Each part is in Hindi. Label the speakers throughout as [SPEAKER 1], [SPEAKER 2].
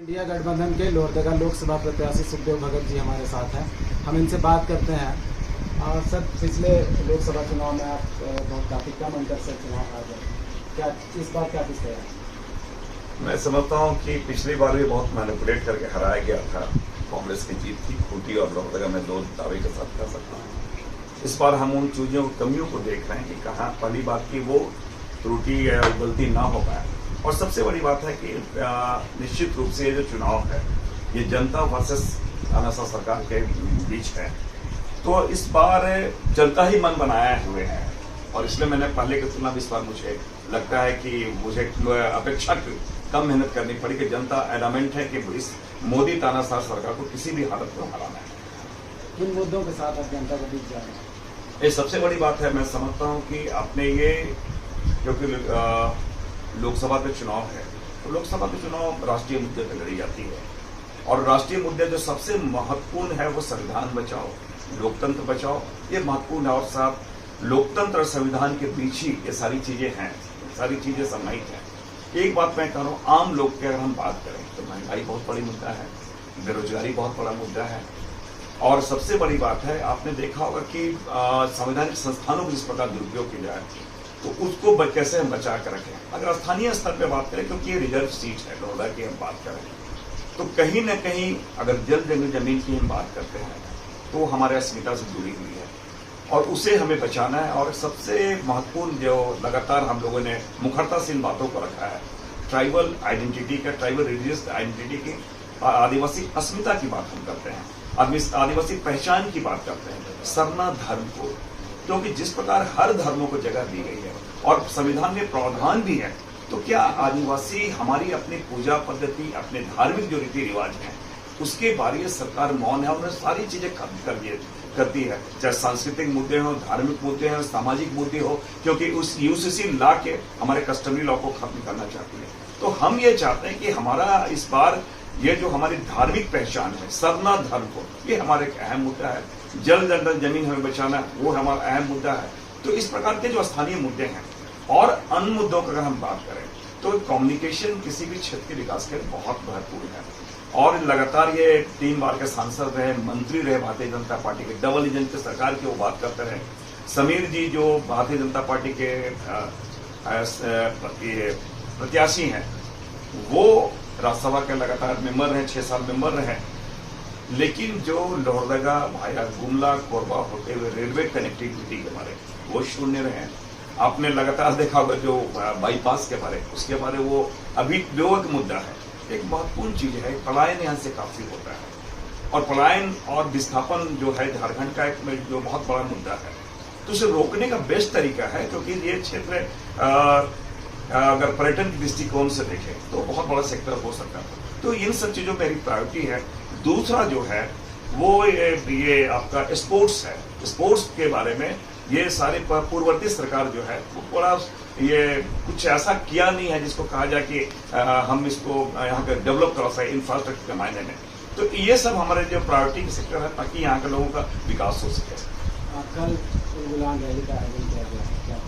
[SPEAKER 1] इंडिया गठबंधन के लोहरदगा लोकसभा प्रत्याशी सुखदेव भगत जी हमारे साथ हैं। हम इनसे बात करते हैं। सर, पिछले लोकसभा चुनाव में आप बहुत काफ़ी कम अंतर से चुनाव हार गए, क्या इस बार क्या किस तरह?
[SPEAKER 2] मैं समझता हूँ कि पिछली बार भी बहुत मैनिपुलेट करके हराया गया था। कांग्रेस की जीत थी। खूंटी और लोहरदगा में दो दावे के साथ कर सकता हूँ। इस बार हम उन चीजों कमियों को देख रहे हैं कि कहाँ पहली बात की वो त्रुटि या गलती ना हो पाए। और सबसे बड़ी बात है कि निश्चित रूप से ये जो चुनाव है ये जनता वर्सेस तानाशाह सरकार के बीच है। तो इस बार जनता ही मन बनाए हुए है और इसलिए मैंने पहले की तुलना इस बार मुझे लगता है कि मुझे अपेक्षाकृत कम मेहनत करनी पड़ी कि जनता एडामेंट है कि इस मोदी तानाशाह सरकार को किसी भी हालत में हराना है।
[SPEAKER 1] किन मुद्दों के साथ आप जनता के बीच जा रहे हैं?
[SPEAKER 2] ये सबसे बड़ी बात है। मैं समझता हूँ कि आपने ये क्योंकि लोकसभा के चुनाव है तो लोकसभा के चुनाव राष्ट्रीय मुद्दे पर लड़ी जाती है और राष्ट्रीय मुद्दे जो सबसे महत्वपूर्ण है वो संविधान बचाओ, लोकतंत्र बचाओ, ये महत्वपूर्ण है। और साथ लोकतंत्र और संविधान के बीच ही ये सारी चीजें हैं, सारी चीजें समाहित हैं। एक बात मैं कह रहा हूँ, आम लोग की अगर हम बात करें तो महंगाई बहुत बड़ी मुद्दा है, बेरोजगारी बहुत बड़ा मुद्दा है और सबसे बड़ी बात है आपने देखा होगा कि संवैधानिक संस्थानों को जिस प्रकार दुरुपयोग किया जाए तो उसको कैसे हम बचा कर रखें। अगर स्थानीय स्तर पे बात करें क्योंकि ये रिजर्व सीट है लोहरदगा की हम बात करें तो कहीं न कहीं अगर जमीन की हम बात करते हैं तो हमारे अस्मिता से जुड़ी हुई है और उसे हमें बचाना है। और सबसे महत्वपूर्ण जो लगातार हम लोगों ने मुखरता से इन बातों को रखा है, ट्राइबल आइडेंटिटी का, ट्राइबल रिलीजियस आइडेंटिटी की, आदिवासी अस्मिता की बात हम करते हैं, आदिवासी पहचान की बात करते हैं, सरना धर्म को, क्योंकि जिस प्रकार हर धर्मों को जगह दी गई है और संविधान में प्रावधान भी है तो क्या आदिवासी हमारी अपनी पूजा पद्धति, अपने धार्मिक जो रीति रिवाज हैं उसके बारे में सरकार मौन है। उन्हें सारी चीजें खत्म करती है, चाहे सांस्कृतिक मुद्दे हो, धार्मिक मुद्दे हो, सामाजिक मुद्दे हो, क्योंकि उस यूसीसी लॉ के हमारे कस्टमरी लॉ को खत्म करना चाहती है। तो हम ये चाहते हैं कि हमारा इस बार ये जो हमारी धार्मिक पहचान है, सरना धर्म को, ये हमारा एक अहम मुद्दा है। जल जंगल जमीन हमें बचाना वो हमारा अहम मुद्दा है। तो इस प्रकार के जो स्थानीय मुद्दे हैं और अन्य मुद्दों की अगर हम बात करें तो कम्युनिकेशन किसी भी क्षेत्र के विकास के लिए बहुत महत्वपूर्ण है। और लगातार ये 3 बार के सांसद रहे, मंत्री रहे भारतीय जनता पार्टी के, डबल इंजन की सरकार की वो बात करते रहे। समीर जी जो भारतीय जनता पार्टी के प्रत्याशी हैं वो राज्यसभा के लगातार मेंबर रहे, 6 साल मेंबर रहे, लेकिन जो लोहरदगा भाया गुमला कोरबा होते हुए रेलवे कनेक्टिविटी के बारे वो शून्य रहे। आपने लगातार देखा होगा जो बाईपास के बारे उसके बारे वो अभी जो एक मुद्दा है, एक महत्वपूर्ण चीज है। पलायन यहाँ से काफी होता है और पलायन और विस्थापन जो है झारखंड का एक जो बहुत बड़ा मुद्दा है, तो उसे रोकने का बेस्ट तरीका है क्योंकि ये क्षेत्र अगर पर्यटन के दृष्टिकोण से देखें तो बहुत बड़ा सेक्टर हो सकता है। तो इन सब चीजों मेरी प्रायोरिटी है। दूसरा जो है वो ये आपका स्पोर्ट्स है। स्पोर्ट्स के बारे में ये सारे पूर्ववर्ती सरकार जो है वो बड़ा ये कुछ ऐसा किया नहीं है जिसको कहा जाए कि हम इसको यहाँ का डेवलप करा सके इंफ्रास्ट्रक्चर के मायने में। तो ये सब हमारे जो प्रायोरिटी के सेक्टर है ताकि यहाँ के लोगों का विकास हो सके।
[SPEAKER 1] कल उलगुलान रैली का आयोजन किया गया,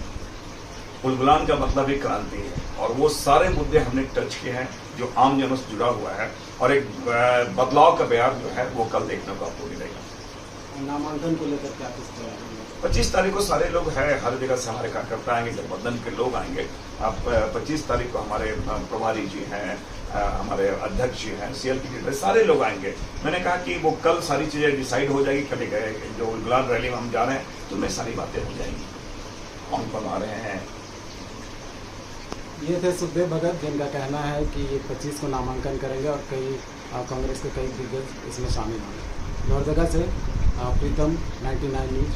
[SPEAKER 2] उलगुलान का मतलब ही क्रांति है और वो सारे मुद्दे हमने टच किए हैं जो आम जनों से जुड़ा हुआ है और एक बदलाव का बयान जो है वो कल देखने को आपको मिलेगा।
[SPEAKER 1] नामांकन को लेकर क्या किस तरह?
[SPEAKER 2] 25 तारीख को सारे लोग हैं, हर जगह से हमारे कार्यकर्ता आएंगे, गठबंधन के लोग आएंगे। आप 25 तारीख को हमारे प्रभारी जी हैं, हमारे अध्यक्ष जी हैं, CLP के सारे लोग आएंगे। मैंने कहा कि वो कल सारी चीजें डिसाइड हो जाएगी। कल गए जो उलगुलान रैली में हम जा रहे हैं तो में सारी बातें हो जाएंगी, कौन कौन आ रहे हैं।
[SPEAKER 1] ये थे सुखदेव भगत जिनका कहना है कि ये 25 को नामांकन करेंगे और कई कांग्रेस के कई दिग्गज इसमें शामिल होंगे। लोहरदगा से प्रीतम, 99 न्यूज।